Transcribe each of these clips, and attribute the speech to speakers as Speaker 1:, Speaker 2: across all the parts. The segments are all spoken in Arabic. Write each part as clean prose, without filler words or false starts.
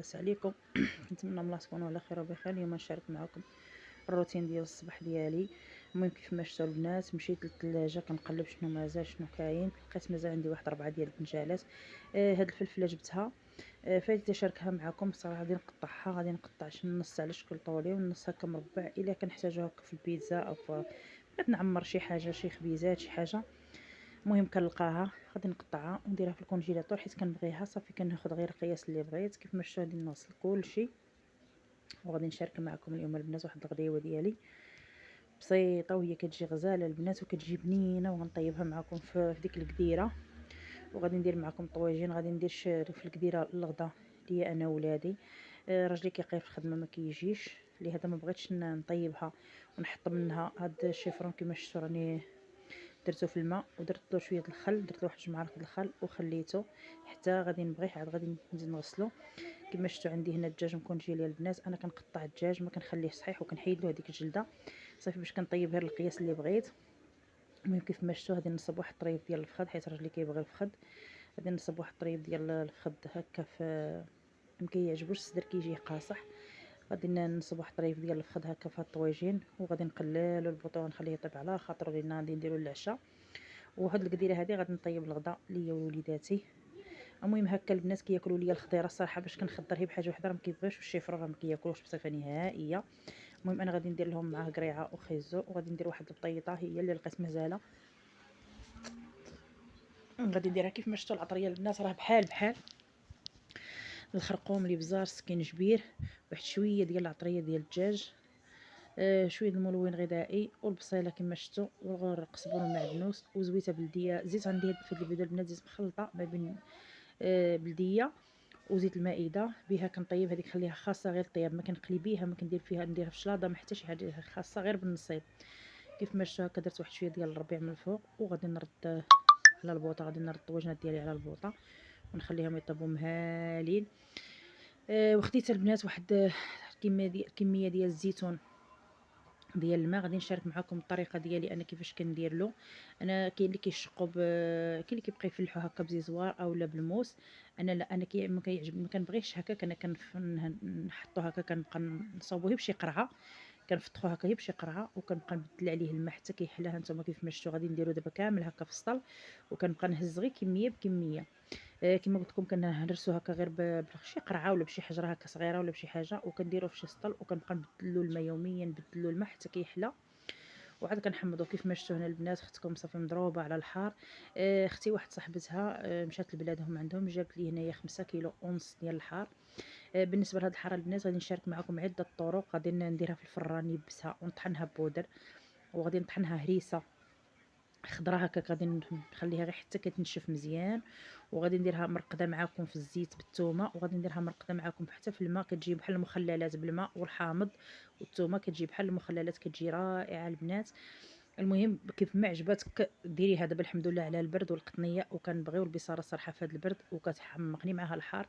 Speaker 1: لاباس عليكم؟ نتمنى من الله تكونوا على خير وبخير. اليوم نشارك معكم الروتين ديال الصباح ديالي. المهم كيف ما شفتوا البنات، مشيت للثلاجه كنقلب شنو مازال شنو كاين، لقيت مازال عندي واحد 4 ديال البنجالات. هاد الفلفله جبتها، فايت نشاركها معكم. صراحه غادي نقطعها، غادي نقطع نص على شكل طولي والنص هكا مربع الا كنحتاجو هكا في البيتزا او بغيت نعمر شي حاجه، شي خبيزات شي حاجه. المهم كنلقاها غادي نقطعها ونديرها في الكونجيلاتور حيت كنبغيها. صافي كناخذ غير القياس اللي بغيت. كيف ما شفتوا غادي نغسل كلشي وغادي نشارك معكم اليوم البنات واحد الغديوه ديالي بسيطه وهي كتجي غزاله البنات وكتجي بنينه، وغنطيبها معكم في ديك القديره. وغادي ندير معكم طويجين، غادي ندير في القديره الغدا ليا انا ولادي. راجلي كيقير في الخدمه ما كيجيش، لهذا ما بغيتش نطيبها ونحط منها هاد الشيفرون. كما شفتوا راني درتو في الماء ودرت له شويه الخل، درت واحد 2 معالق الخل وخليته حتى غادي نبغيه عاد غادي نزيد نغسلو. كما شفتوا عندي هنا الدجاج مكونجيلي البنات، انا كنقطع الدجاج ما كنخليه صحيح وكنحيد له هذيك الجلده صافي باش كنطيب غير القياس اللي بغيت. المهم كيف ما شفتوا غادي نصب واحد الطريف ديال الفخذ حيت راجلي كيبغي الفخذ. غادي نصب واحد الطريف ديال الفخذ هكا في ما كيعجبوش الصدر كيجي قاصح. غادي نصب واحد الطريف ديال الفخذ هكا في هاد الطويجين وغادي نقللو البوطون ونخليه يطيب على خاطر لينا غادي نديرو للعشاء. وهاد القديره هذه غادي نطيب الغداء ليا ووليداتي. المهم هكا البنات كياكلوا ليا الخضيره الصراحه باش كنخضر هي بحاجه وحده راه ما كيبغيوش، والشيفرون راه ما كياكلوش بصفه نهائيه. المهم انا غادي ندير لهم معاه قريعه وخيزو، وغادي ندير واحد البطيطه هي اللي لقيت مزاله غادي نديرها. كيف ما شفتوا العطريه البنات راه بحال الخرقوم اللي بزاف سكينجبير، واحد شويه ديال العطريه ديال الدجاج، شويه الملون الغذائي والبصيله كما شفتوا والقزبر والمعدنوس وزويته بلديه. زيت عندي في الفيديو البنات زيت مخلطه ما بين بلديه وزيت المائده بها كنطيب هذيك خليها خاصه غير طياب، ما كنقلي بيها ما كندير فيها نديرها في الشلاضه ما حتى شي حاجه، خاصه غير بالنصيب. كيف ما شفتوا هكا درت واحد شويه ديال الربيع من الفوق وغادي نرد على البوطه، غادي نرد الطواجنات ديالي على البوطه ونخليهم يطيبوا مهالين. وخديت البنات واحد كميه ديال الزيتون ديال الماء. غادي نشارك معكم الطريقه ديالي انا كيفاش كندير له. انا كاين اللي كيشقوا كاين اللي كيبقى يفلحوا هكا بزيزوار اولا بالموس. انا لا، انا ما كيعجبني ما كنبغيش هكا. انا نحطو هكا كنبقى نصاوبوه بشي قرعه، كنفتحو هكا غير بشي قرعه وكنبقى نبدل عليه الماء حتى كيحلى. هانتوما كيف ما شفتوا غادي نديرو دابا كامل هكا في السطل وكنبقى نهز غير كميه بكميه. كما قلت لكم كنهرسو هكا غير بشي قرعه ولا بشي حجره هكا صغيره ولا بشي حاجه وكنديروه في شي سطل وكنبقى نبدلو الماء يوميا، نبدلو الماء حتى كيحلى وعاد كنحمضو. كيف ما شفتوا هنا البنات اختكم صافي مضروبه على الحار. اختي واحد صاحبتها مشات لبلادهم عندهم جابت لي هنايا 5 كيلو ونص ديال الحار. بالنسبه لهاد الحار البنات غادي نشارك معكم عده طرق. غادي نديرها في الفران يبسها ونطحنها بودر، وغادي نطحنها هريسه خضره هكا غادي نخليها غير حتى كتنشف مزيان، وغادي نديرها مرقده معاكم في الزيت بالثومه، وغادي نديرها مرقده معاكم حتى في الماء كتجي بحال المخللات بالماء والحامض والثومه كتجي بحال المخللات كتجي رائعه البنات. المهم كيف ما عجباتك ديريها. دابا الحمد لله على البرد والقطنيه وكنبغيو البصاره الصراحه في هذا البرد وكتحمقني معاها الحار.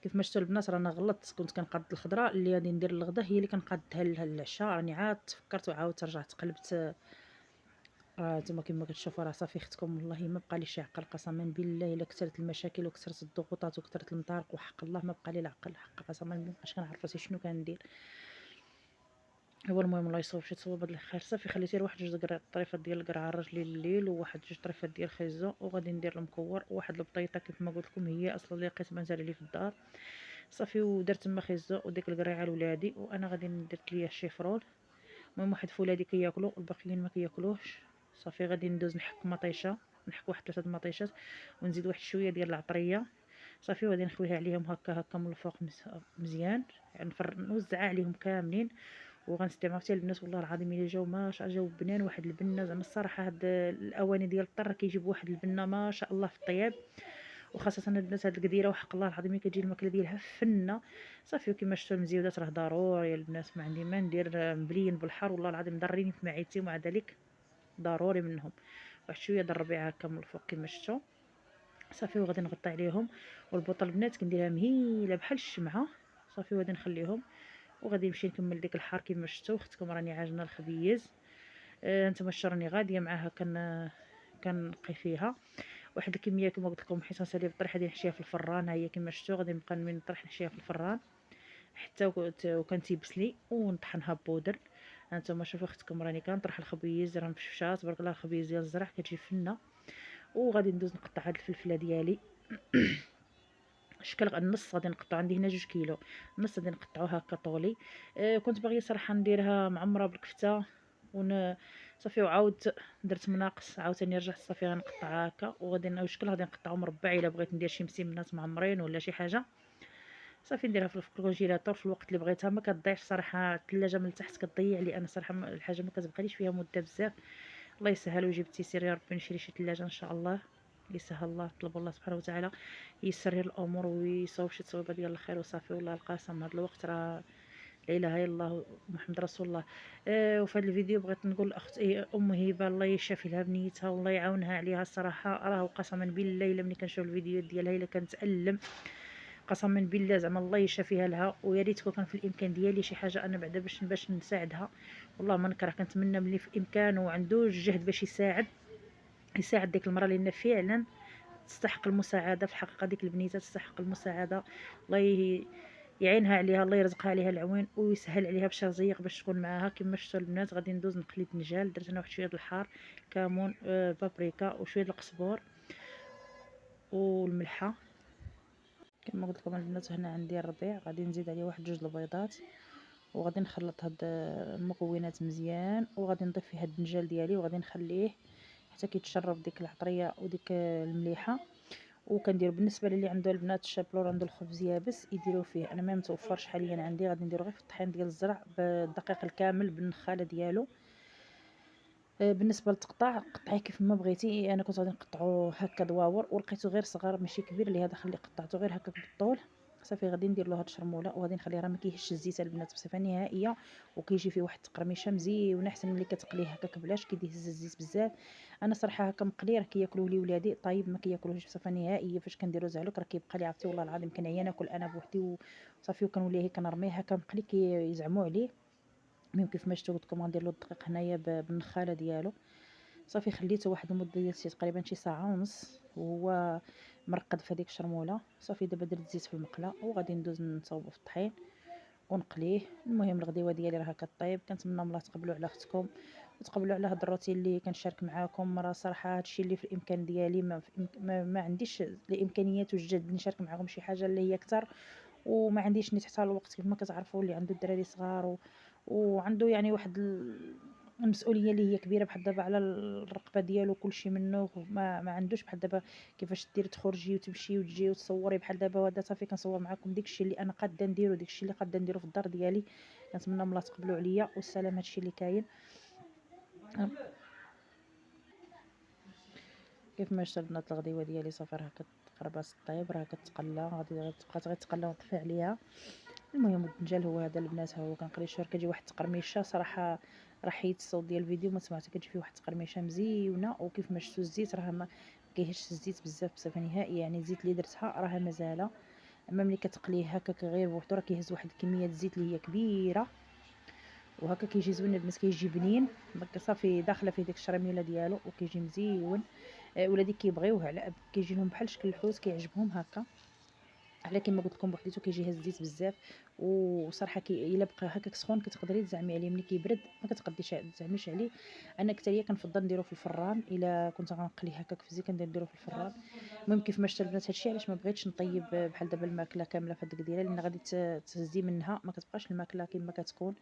Speaker 1: كيف ما شفتوا البنات رانا غلطت، كنت كنقاد الخضره اللي غادي ندير للغدا هي اللي كنقادها للعشاء. راني عاد تفكرت وعاودت رجعت قلبت. نتوما كما كتشوفوا راه صافي اختكم والله ما بقى ليش عقل قسما بالله. الا كثرت المشاكل وكثرت الضغوطات وكثرت المطارق وحق الله ما بقى لي العقل حق قسما ما بقاش كنعرف راسي شنو كندير. هو المهم الله يصوب شي تصويبات الخير. صافي خليت غير واحد 2 طريفات ديال القرعه لرجلي الليل وواحد 2 طريفات ديال الخيزو وغادي ندير المكور وواحد البطيطه كيف ما قلت لكم هي اصلا اللي لقيت مازال لي في الدار. صافي ودرت تما خيزو وديك القريعه لولادي وانا غادي درت ليا الشيفرون. المهم واحد فولادي كياكلوا والباقيين ما كياكلوش. صافي غادي ندوز نحك مطيشه، نحك واحد 3 المطيشات ونزيد واحد شويه ديال العطريه. صافي وغادي نخويها عليهم هكا من الفوق مزيان، يعني نوزعها عليهم كاملين. وغنستعمل حتى البنات والله العظيم الا جاو ما شاء جاو بنان واحد البنه زعما الصراحه. هاد الاواني ديال الطر كيجيب واحد البنه ما شاء الله في الطياب، وخاصه البنات هاد القديره وحق الله العظيم كتجي الماكله ديالها فنه. صافي وكما شفتوا المزيودات راه ضروري البنات ما عندي ما ندير مبليين بالحار والله العظيم ضارين في معيتي ومع ذلك ضروري منهم. واحد شويه د الربيع هكا من الفوق كما شفتوا. صافي وغادي نغطي عليهم والبوطه البنات كنديرها مهيله بحال الشمعه. صافي وغادي نخليهم وغادي نمشي نكمل ديك الحار كما شفتوا. اختكم راني عاجنه الخبيز. نتوما راني غاديه معاها كنقي فيها واحد الكميه كما قلت لكم، حيت غنسالي بالطريح غادي نحشيها في الفران. ها هي كما شفتوا غادي نبقى من الطريح نحشيها في الفران حتى وكان تيبس لي ونطحنها بودر. هانتوما شوفوا اختكم راني كنطرح الخبيز راه مفشفشه تبارك الله، الخبيز ديال الزرع كتجي فنه. وغادي ندوز نقطع هاد الفلفله ديالي شكل النص غادي نقطعو، عندي هنا 2 كيلو، النص غادي نقطعوه هكا طولي. كنت باغيه صراحه نديرها معمره بالكفته صافي، وعاود درت مناقص عاوتاني رجعت صافي غنقطعها هكا، وغادي شكل غادي نقطعو مربع الا بغيت ندير شي مسمنات معمرين ولا شي حاجه. صافي نديرها في الكونجيلاتور في الوقت اللي بغيتها، ما كتضيعش صراحه. الثلاجه من التحت كتضيع لي انا صراحه الحاجه، ما كتبقاليش فيها مده بزاف. الله يسهل ويجيب التيسير يا ربي، نشري شي ثلاجه ان شاء الله. يسهل الله، طلب الله سبحانه وتعالى ييسر لي الامور ويصاوب شي تصويبه ديال الخير وصافي. والله القسم هذا الوقت راه لا اله الا الله محمد رسول الله. وفي هذا الفيديو بغيت نقول لاخت ام هبه الله يشافي لها بنيتها والله يعاونها عليها الصراحه. راه قسما بالله الا ملي كنشوف الفيديوهات ديالها الا كنتالم قسما بالله، زعما الله يشافيها لها. ويا ريت كون كان في الامكان ديالي شي حاجه انا بعدا باش نساعدها. والله ما نكره، كنتمنى ملي في امكانه وعنده الجهد باش يساعد ديك المراه، لان فعلا تستحق المساعده. في الحقيقه ديك البنيته تستحق المساعده. الله يعينها عليها، الله يرزقها عليها العوين ويسهل عليها باش رزيق باش تكون معاها. كما شفتوا البنات غادي ندوز نقلي الدنجال، درت انا واحد شويه د الحار، كمون، بابريكا وشويه د القزبور والملحه. كما قلت لكم البنات هنا عندي الربيع، غادي نزيد عليه واحد 2 البيضات، وغادي نخلط هاد المكونات مزيان، وغادي نضيف فيه هاد الدنجال ديالي وغادي نخليه حتى كيتشرب ديك العطريه وديك المليحه. وكندير بالنسبه للي عنده البنات الشابلور عنده الخبز يابس يديروا فيه، انا ما متوفرش حاليا عندي، غادي نديرو غير في الطحين ديال الزرع بالدقيق الكامل بالنخاله ديالو. بالنسبه للتقطاع قطعيه كيف ما بغيتي، انا كنت غادي نقطعو هكا دواور ولقيتو غير صغار ماشي كبير، لهذا خلي قطعته غير هكاك بالطول. صافي غادي ندير له هاد الشرموله وغادي نخليه راه ما كيهش الزيت البنات بصفه نهائيه، وكيجي فيه واحد التقرميشه مزيونه احسن ملي كتقليه هكاك بلاش كيدهز الزيت بزاف. انا صراحه هكا مقلي راه كياكلوه لي ولادي، طيب ما كياكلوهش بصفه نهائيه. فاش كنديرو زعلوك راه كيبقى لي عرفتي والله العظيم كنعيا ناكل انا بوحدي وصافي، وكنولي هكا نرميه هكا مقلي كيزعموا عليه. المهم كيف ما شفتوا قلت لكم غندير له الدقيق هنايا بالنخاله ديالو. صافي خليته واحد المده ديال تقريبا شي ساعه ونص وهو مرقد في هذيك الشرموله. صافي دابا درت زيت في المقله وغادي ندوز نصاوبو في الطحين ونقليه. المهم الغديوه ديالي راه كطيب، كنتمنى الله تقبلوا على اختكم وتقبلوا على هاد الروتين اللي كنشارك معاكم. راه صراحه هادشي اللي في الامكان ديالي، ما عنديش الامكانيات والجهد نشارك معاكم شي حاجه اللي هي اكثر، وما عنديش نيت حتى الوقت كيف ما كتعرفوا اللي عنده الدراري صغار وعنده يعني واحد المسؤوليه اللي هي كبيره بحال دابا على الرقبه ديالو كلشي منه، ما عندوش بحال دابا كيفاش دير تخرجي وتمشي وتجي وتصوري بحال دابا. وهذا صافي كنصور معكم داكشي اللي انا قاده نديرو، داكشي اللي قاده نديرو في الدار ديالي. كنتمنى من الله تقبلوا عليا والسلام. هادشي اللي كاين. كيف ما شفت البنات الغديوه ديالي صافي راه كتقرب طيب، راه كتقلى غادي تبقى غير تقلى ونطفي عليها. المهم الدنجال هو هذا البنات، هو كنقلي شويه كتجي واحد التقرميشه صراحه. راه حيدت الصوت ديال الفيديو ما سمعت، كتجي فيه واحد التقرميشه مزيونه. وكيف ما شفتوا الزيت راه ما كيهش الزيت بزاف بصفه نهائيه، يعني الزيت اللي درتها راها مازال. اما ملي كتقليه هكاك غير بوحدو راه كيهز واحد كميه الزيت اللي هي كبيره، وهكا كيجي زوين البنات كيجي بنين. صافي داخله فيه ديك الشرميله ديالو وكيجي مزيون. ولادي كيبغيوه على كيجي لهم بحال شكل الحوت كيعجبهم هكا، على كما قلت لكم بوحديتو كيجي هز الزيت بزاف. وصراحه الا بقى هكاك سخون كتقدري تزعمي عليه، ملي كيبرد ما كتقديش تزعميش عليه. انا اكثريه كنفضل نديرو في الفران، الا كنت غنقليه هكاك في الزيت كنديرو في الفران. المهم كيف ما شفت البنات هادشي علاش ما بغيتش نطيب بحال دابا الماكله كامله في هذيك ديالها، لان غادي تهزي منها ما كتبقاش الماكله كما كتكون.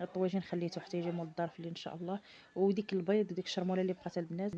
Speaker 1: الطواجن خليته حتى يجي مول الظرف اللي ان شاء الله. وديك البيض وديك الشرموله اللي بقات البنات